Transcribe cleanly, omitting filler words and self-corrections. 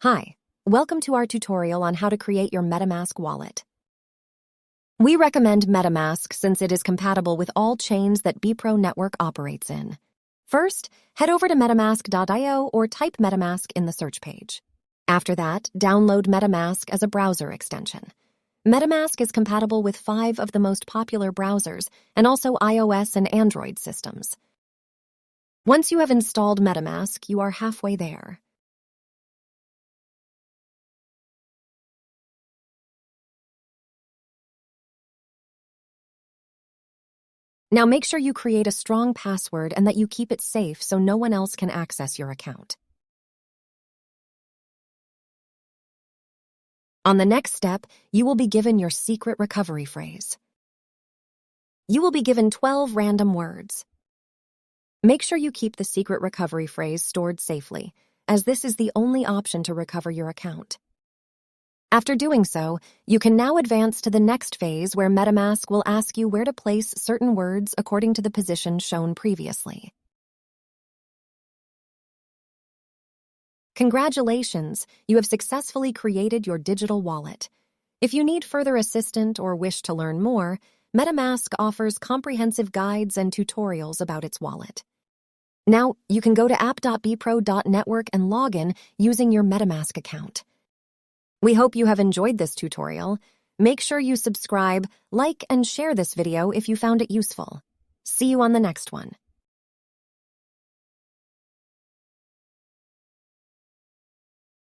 Hi, welcome to our tutorial on how to create your MetaMask wallet. We recommend MetaMask since it is compatible with all chains that Bepro Network operates in. First, head over to metamask.io or type MetaMask in the search page. After that, download MetaMask as a browser extension. MetaMask is compatible with 5 of the most popular browsers and also iOS and Android systems. Once you have installed MetaMask, you are halfway there. Now make sure you create a strong password and that you keep it safe so no one else can access your account. On the next step, you will be given your secret recovery phrase. You will be given 12 random words. Make sure you keep the secret recovery phrase stored safely, as this is the only option to recover your account. After doing so, you can now advance to the next phase where MetaMask will ask you where to place certain words according to the position shown previously. Congratulations, you have successfully created your digital wallet. If you need further assistance or wish to learn more, MetaMask offers comprehensive guides and tutorials about its wallet. Now, you can go to app.bepro.network and log in using your MetaMask account. We hope you have enjoyed this tutorial. Make sure you subscribe, like, and share this video if you found it useful. See you on the next one.